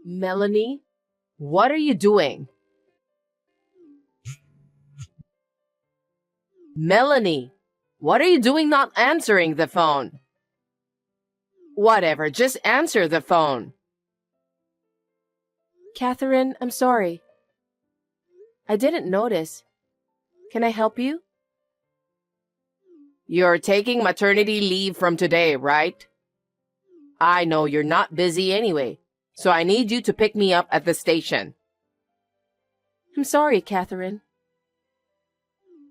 Melanie, what are you doing? Melanie, what are you doing not answering the phone? Whatever, just answer the phone. Catherine, I'm sorry. I didn't notice. Can I help you? You're taking maternity leave from today, right? I know you're not busy anyway, so I need you to pick me up at the station. I'm sorry, Catherine.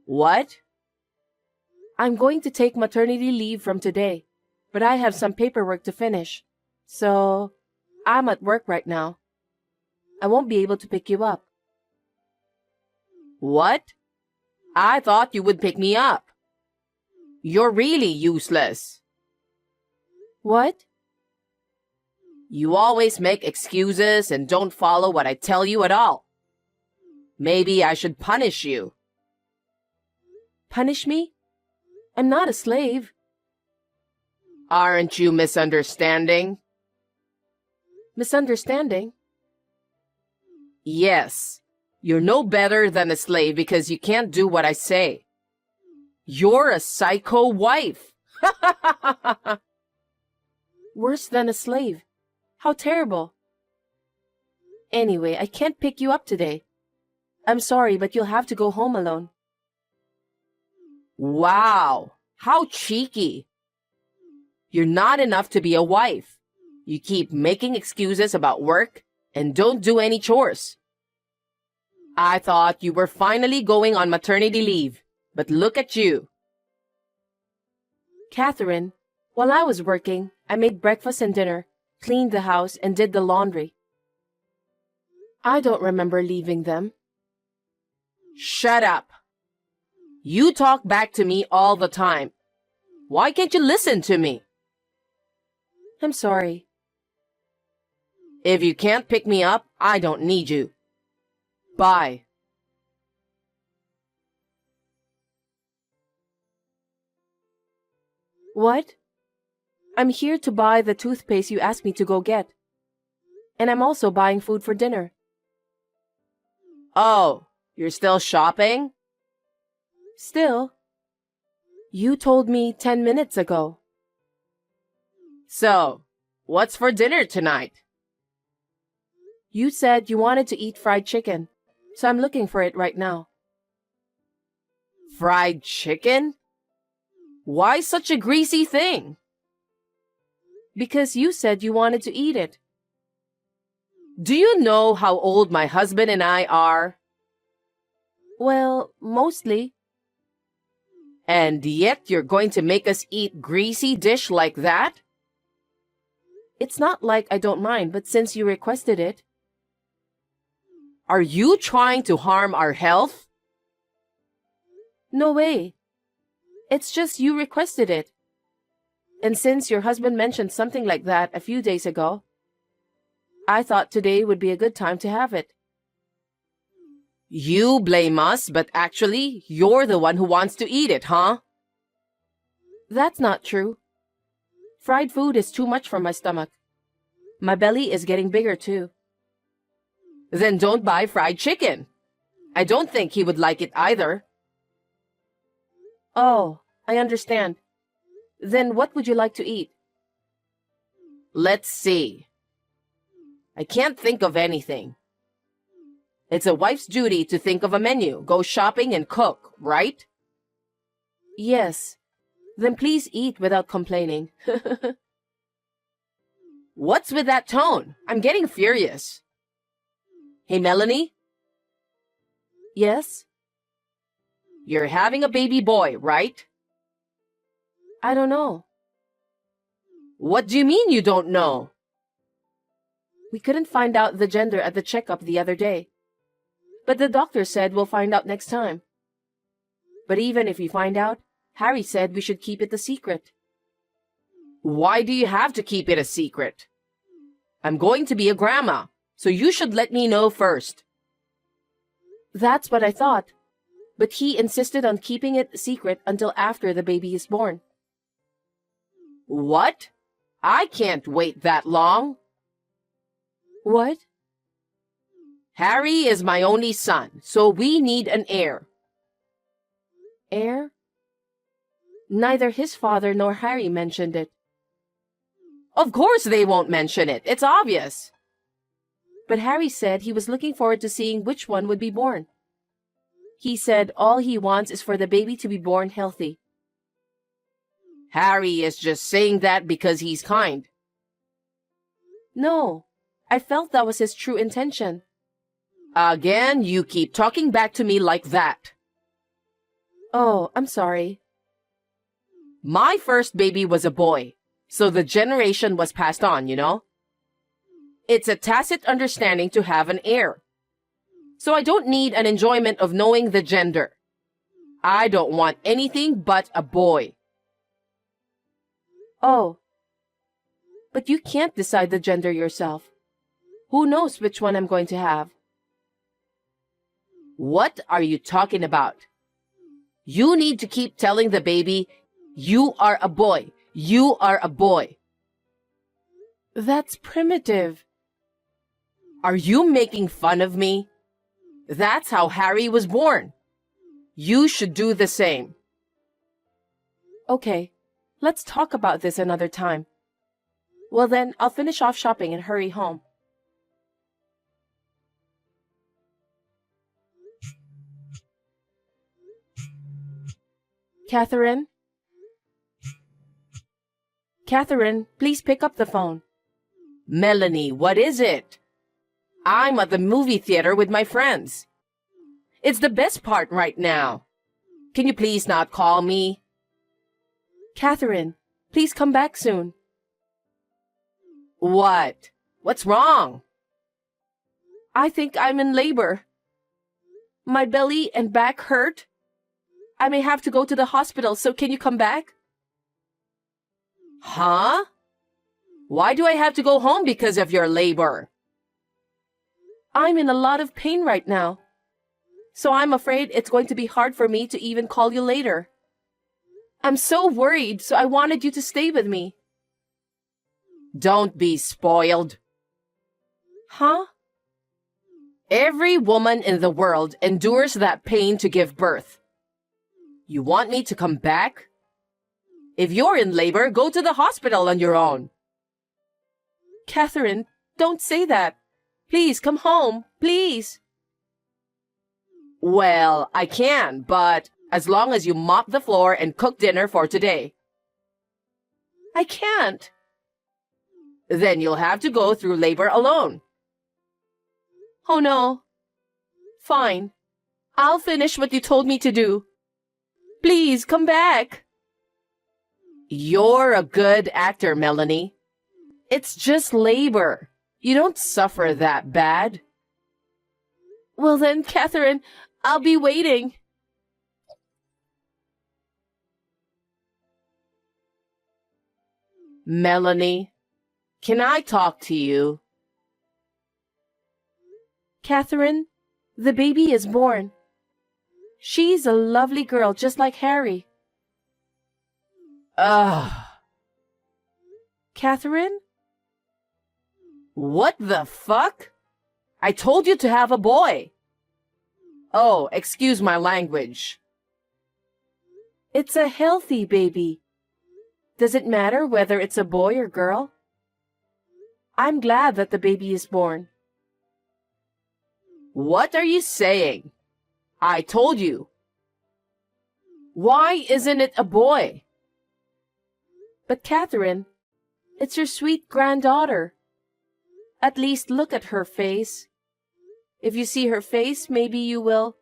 What? I'm going to take maternity leave from today, but I have some paperwork to finish. So, I'm at work right now. I won't be able to pick you up. What? I thought you would pick me up. You're really useless. What? You always make excuses and don't follow what I tell you at all. Maybe I should punish you. Punish me? I'm not a slave. Aren't you misunderstanding? Misunderstanding? Yes. You're no better than a slave because you can't do what I say. You're a psycho wife. Worse than a slave. How terrible. Anyway, I can't pick you up today. I'm sorry, but you'll have to go home alone. Wow, how cheeky. You're not enough to be a wife. You keep making excuses about work and don't do any chores. I thought you were finally going on maternity leave, but look at you. Catherine, while I was working, I made breakfast and dinner, cleaned the house, and did the laundry. I don't remember leaving them. Shut up. You talk back to me all the time. Why can't you listen to me? I'm sorry. If you can't pick me up, I don't need you. Bye. What? I'm here to buy the toothpaste you asked me to go get. And I'm also buying food for dinner. Oh, you're still shopping? Still? You told me 10 minutes ago. So, what's for dinner tonight? You said you wanted to eat fried chicken, so I'm looking for it right now. Fried chicken? Why such a greasy thing? Because you said you wanted to eat it. Do you know how old my husband and I are? Well, mostly. And yet you're going to make us eat greasy dish like that? It's not like I don't mind, but since you requested it. Are you trying to harm our health? No way. It's just you requested it. And since your husband mentioned something like that a few days ago, I thought today would be a good time to have it. You blame us, but actually, you're the one who wants to eat it, huh? That's not true. Fried food is too much for my stomach. My belly is getting bigger too. Then don't buy fried chicken. I don't think he would like it either. Oh, I understand. Then what would you like to eat? Let's see. I can't think of anything. It's a wife's duty to think of a menu, go shopping and cook, right? Yes. Then please eat without complaining. What's with that tone? I'm getting furious. Hey, Melanie? Yes? You're having a baby boy, right? I don't know. What do you mean you don't know? We couldn't find out the gender at the checkup the other day. But the doctor said we'll find out next time. But even if we find out, Harry said we should keep it a secret. Why do you have to keep it a secret? I'm going to be a grandma, so you should let me know first. That's what I thought. But he insisted on keeping it a secret until after the baby is born. What? I can't wait that long. What? Harry is my only son, so we need an heir. Heir? Neither his father nor Harry mentioned it. Of course they won't mention it. It's obvious. But Harry said he was looking forward to seeing which one would be born. He said all he wants is for the baby to be born healthy. Harry is just saying that because he's kind. No, I felt that was his true intention. Again, you keep talking back to me like that. Oh, I'm sorry. My first baby was a boy, so the generation was passed on, you know? It's a tacit understanding to have an heir. So I don't need an enjoyment of knowing the gender. I don't want anything but a boy. Oh. But you can't decide the gender yourself. Who knows which one I'm going to have? What are you talking about? You need to keep telling the baby, you are a boy. You are a boy. That's primitive. Are you making fun of me? That's how Harry was born. You should do the same. Okay, let's talk about this another time. Well then, I'll finish off shopping and hurry home. Catherine? Catherine, please pick up the phone. Melanie, what is it? I'm at the movie theater with my friends. It's the best part right now. Can you please not call me? Catherine, please come back soon. What? What's wrong? I think I'm in labor. My belly and back hurt. I may have to go to the hospital, so can you come back? Huh? Why do I have to go home because of your labor? I'm in a lot of pain right now, so I'm afraid it's going to be hard for me to even call you later. I'm so worried, so I wanted you to stay with me. Don't be spoiled. Huh? Every woman in the world endures that pain to give birth. You want me to come back? If you're in labor, go to the hospital on your own. Catherine, don't say that. Please come home, please. Well, I can, but as long as you mop the floor and cook dinner for today. I can't. Then you'll have to go through labor alone. Oh no. Fine. I'll finish what you told me to do. Please come back. You're a good actor, Melanie. It's just labor. You don't suffer that bad. Well then, Catherine, I'll be waiting. Melanie, can I talk to you? Catherine, the baby is born. She's a lovely girl, just like Harry. Ugh. Catherine? What the fuck? I told you to have a boy. Oh, excuse my language. It's a healthy baby. Does it matter whether it's a boy or girl? I'm glad that the baby is born. What are you saying? I told you. Why isn't it a boy? But Catherine, it's your sweet granddaughter. At least look at her face. If you see her face, maybe you will.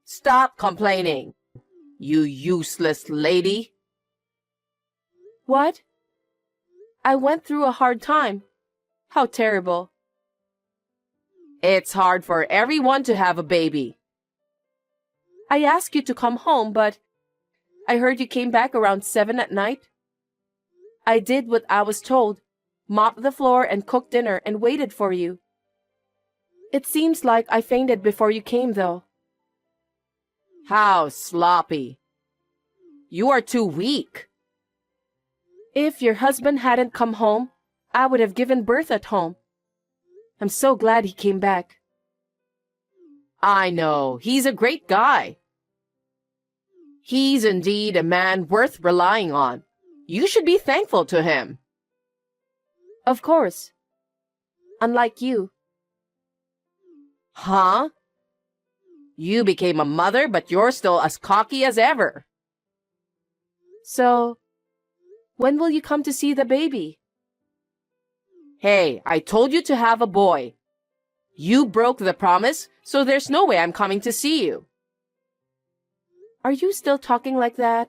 Stop complaining, you useless lady. What? I went through a hard time. How terrible. It's hard for everyone to have a baby. I asked you to come home, but I heard you came back around 7 at night. I did what I was told, mopped the floor and cooked dinner and waited for you. It seems like I fainted before you came, though. How sloppy. You are too weak. If your husband hadn't come home, I would have given birth at home. I'm so glad he came back. I know. He's a great guy. He's indeed a man worth relying on. You should be thankful to him. Of course. Unlike you. Huh? You became a mother, but you're still as cocky as ever. So, when will you come to see the baby? Hey, I told you to have a boy. You broke the promise, so there's no way I'm coming to see you. Are you still talking like that?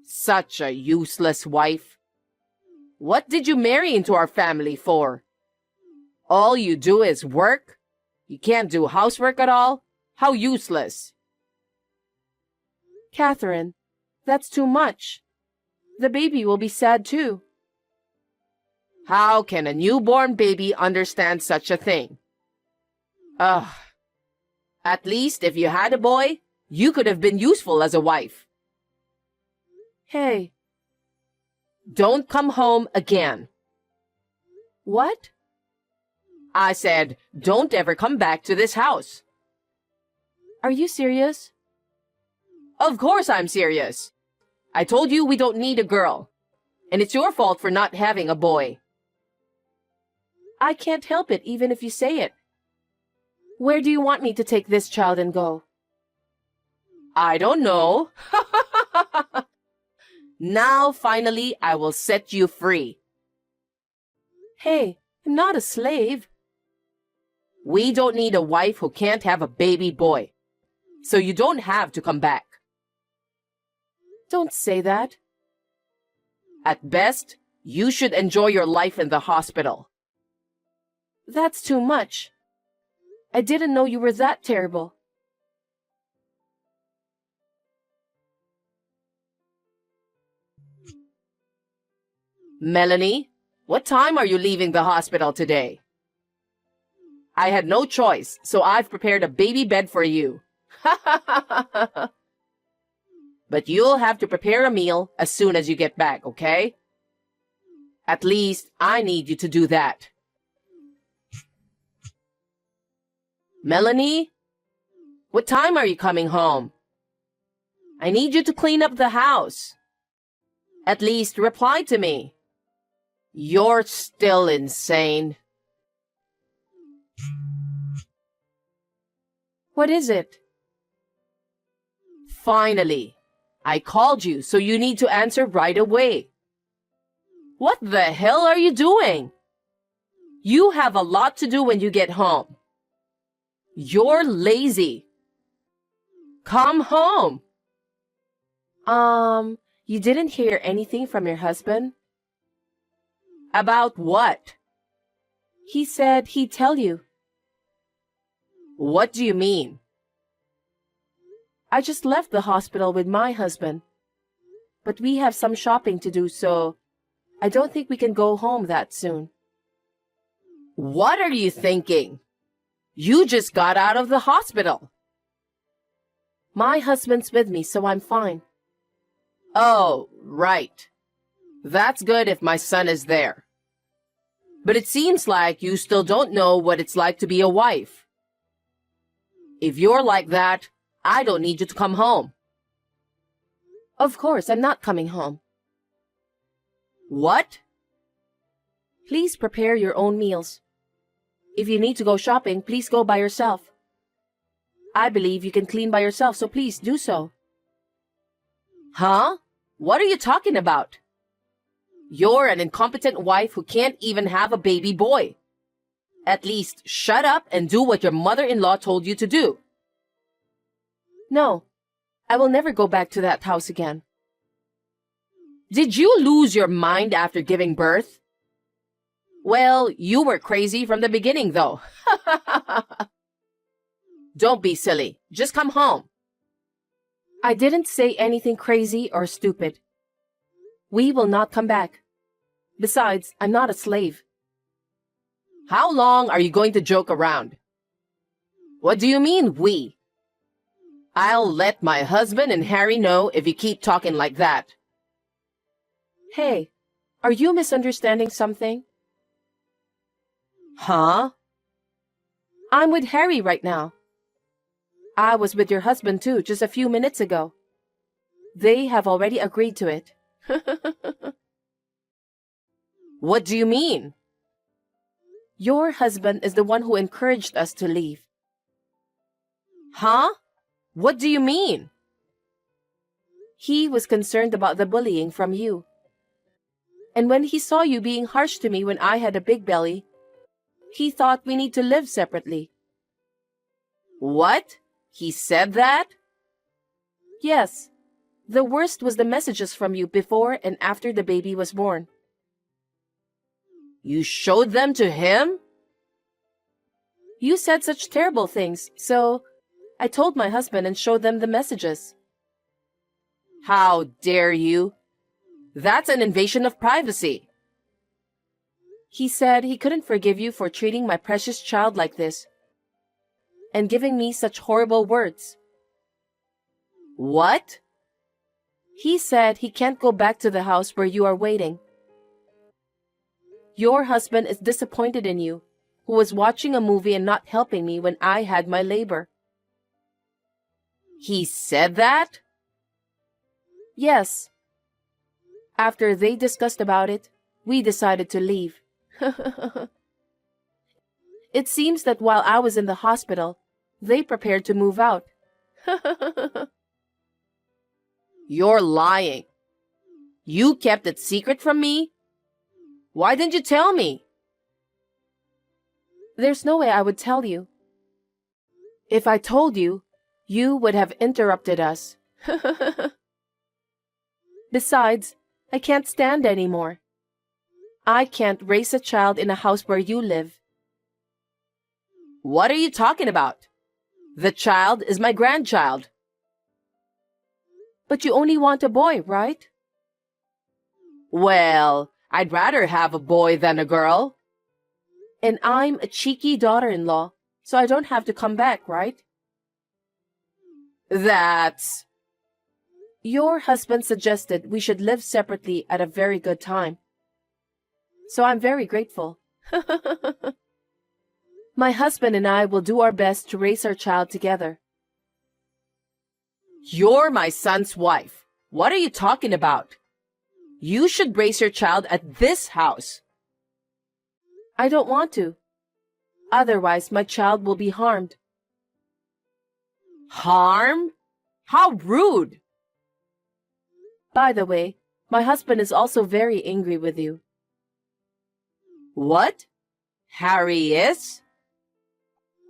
Such a useless wife. What did you marry into our family for? All you do is work? You can't do housework at all? How useless. Catherine, that's too much. The baby will be sad too. How can a newborn baby understand such a thing? Ugh. At least if you had a boy, you could have been useful as a wife. Hey. Don't come home again. What? I said, don't ever come back to this house. Are you serious? Of course I'm serious. I told you we don't need a girl. And it's your fault for not having a boy. I can't help it even if you say it. Where do you want me to take this child and go? I don't know. Now, finally, I will set you free. Hey, I'm not a slave. We don't need a wife who can't have a baby boy. So you don't have to come back. Don't say that. At best, you should enjoy your life in the hospital. That's too much. I didn't know you were that terrible. Melanie, what time are you leaving the hospital today? I had no choice, so I've prepared a baby bed for you. But you'll have to prepare a meal as soon as you get back, okay? At least, I need you to do that. Melanie, what time are you coming home? I need you to clean up the house. At least reply to me. You're still insane. What is it? Finally, I called you, so you need to answer right away. What the hell are you doing? You have a lot to do when you get home. You're lazy. Come home. You didn't hear anything from your husband? About what? He said he'd tell you. What do you mean? I just left the hospital with my husband. But we have some shopping to do, so I don't think we can go home that soon. What are you thinking? You just got out of the hospital. My husband's with me, so I'm fine. Oh, right. That's good if my son is there. But it seems like you still don't know what it's like to be a wife. If you're like that, I don't need you to come home. Of course, I'm not coming home. What? Please prepare your own meals. If you need to go shopping, please go by yourself. I believe you can clean by yourself, so please do so. Huh? What are you talking about? You're an incompetent wife who can't even have a baby boy. At least shut up and do what your mother-in-law told you to do. No, I will never go back to that house again. Did you lose your mind after giving birth? Well, you were crazy from the beginning, though. Don't be silly. Just come home. I didn't say anything crazy or stupid. We will not come back. Besides, I'm not a slave. How long are you going to joke around? What do you mean, we? I'll let my husband and Harry know if you keep talking like that. Hey, are you misunderstanding something? Huh? I'm with Harry right now. I was with your husband too just a few minutes ago. They have already agreed to it. What do you mean? Your husband is the one who encouraged us to leave. Huh? What do you mean? He was concerned about the bullying from you. And when he saw you being harsh to me when I had a big belly, he thought we need to live separately. What? He said that? Yes. The worst was the messages from you before and after the baby was born. You showed them to him? You said such terrible things, so I told my husband and showed them the messages. How dare you? That's an invasion of privacy. He said he couldn't forgive you for treating my precious child like this and giving me such horrible words. What? He said he can't go back to the house where you are waiting. Your husband is disappointed in you, who was watching a movie and not helping me when I had my labor. He said that? Yes. After they discussed about it, we decided to leave. It seems that while I was in the hospital, they prepared to move out. You're lying. You kept it secret from me? Why didn't you tell me? There's no way I would tell you. If I told you, you would have interrupted us. Besides, I can't stand anymore. I can't raise a child in a house where you live. What are you talking about? The child is my grandchild. But you only want a boy, right? Well, I'd rather have a boy than a girl. And I'm a cheeky daughter-in-law, so I don't have to come back, right? That's... Your husband suggested we should live separately at a very good time. So I'm very grateful. My husband and I will do our best to raise our child together. You're my son's wife. What are you talking about? You should raise your child at this house. I don't want to. Otherwise, my child will be harmed. Harm? How rude! By the way, my husband is also very angry with you. What? Harry is?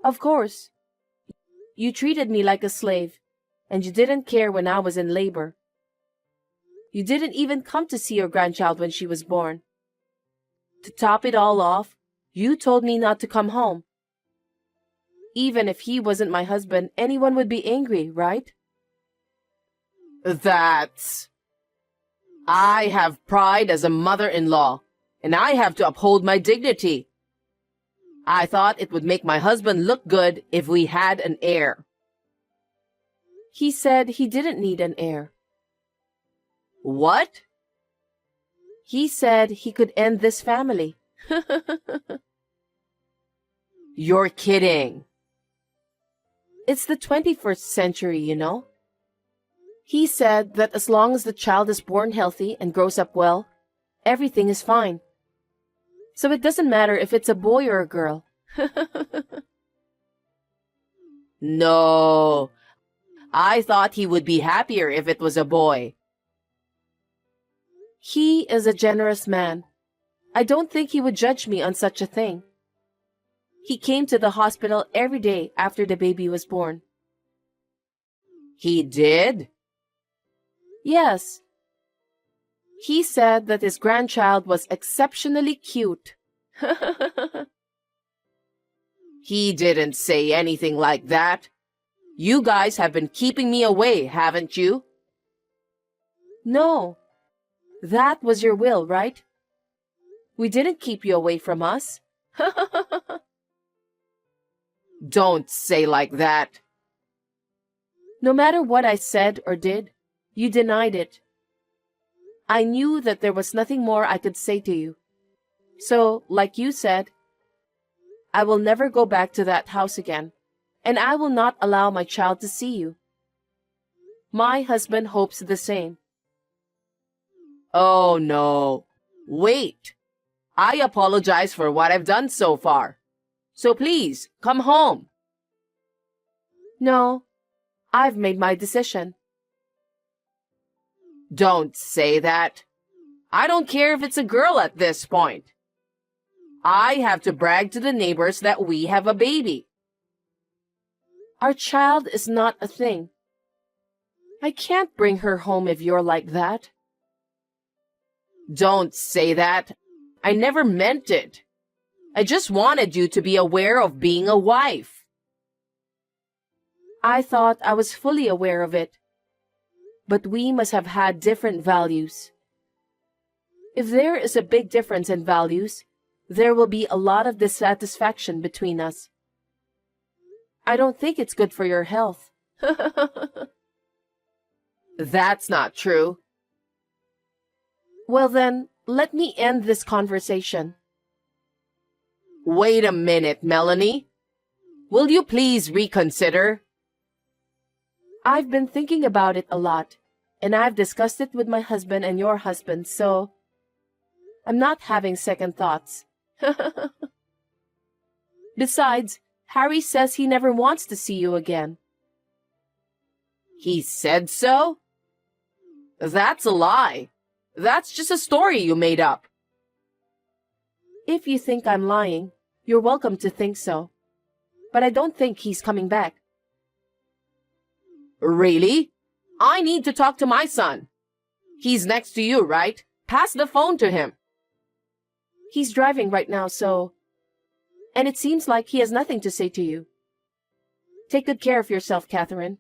Of course. You treated me like a slave, and you didn't care when I was in labor. You didn't even come to see your grandchild when she was born. To top it all off, you told me not to come home. Even if he wasn't my husband, anyone would be angry, right? That's... I have pride as a mother-in-law, and I have to uphold my dignity. I thought it would make my husband look good if we had an heir. He said he didn't need an heir. What? He said he could end this family. You're kidding. It's the 21st century, you know. He said that as long as the child is born healthy and grows up well, everything is fine. So it doesn't matter if it's a boy or a girl. No, I thought he would be happier if it was a boy. He is a generous man. I don't think he would judge me on such a thing. He came to the hospital every day after the baby was born. He did? Yes. He said that his grandchild was exceptionally cute. He didn't say anything like that. You guys have been keeping me away, haven't you? No. That was your will, right? We didn't keep you away from us. Don't say like that. No matter what I said or did, you denied it. I knew that there was nothing more I could say to you. So, like you said, I will never go back to that house again, and I will not allow my child to see you. My husband hopes the same. Oh no. Wait. I apologize for what I've done so far. So please, come home. No, I've made my decision. Don't say that. I don't care if it's a girl at this point. I have to brag to the neighbors that we have a baby. Our child is not a thing. I can't bring her home if you're like that. Don't say that. I never meant it. I just wanted you to be aware of being a wife. I thought I was fully aware of it. But we must have had different values. If there is a big difference in values, there will be a lot of dissatisfaction between us. I don't think it's good for your health. That's not true. Well then, let me end this conversation. Wait a minute, Melanie. Will you please reconsider? I've been thinking about it a lot, and I've discussed it with my husband and your husband, so I'm not having second thoughts. Besides, Harry says he never wants to see you again. He said so? That's a lie. That's just a story you made up. If you think I'm lying, you're welcome to think so. But I don't think he's coming back. Really? I need to talk to my son. He's next to you, right? Pass the phone to him. He's driving right now, so... And it seems like he has nothing to say to you. Take good care of yourself, Catherine.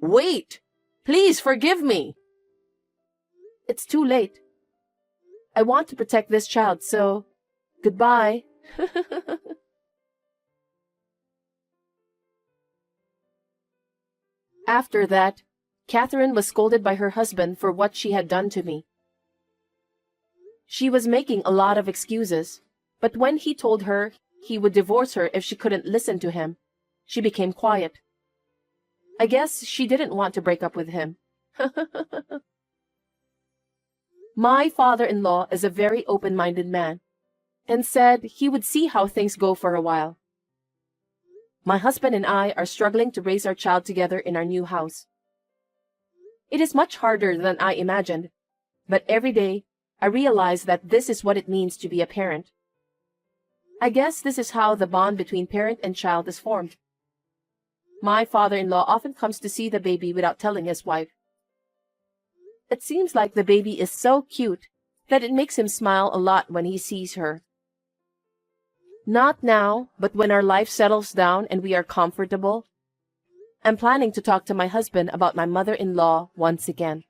Wait! Please forgive me! It's too late. I want to protect this child, so... Goodbye. After that, Catherine was scolded by her husband for what she had done to me. She was making a lot of excuses, but when he told her he would divorce her if she couldn't listen to him, she became quiet. I guess she didn't want to break up with him. My father-in-law is a very open-minded man, and said he would see how things go for a while. My husband and I are struggling to raise our child together in our new house. It is much harder than I imagined, but every day I realize that this is what it means to be a parent. I guess this is how the bond between parent and child is formed. My father-in-law often comes to see the baby without telling his wife. It seems like the baby is so cute that it makes him smile a lot when he sees her. Not now, but when our life settles down and we are comfortable. I'm planning to talk to my husband about my mother-in-law once again.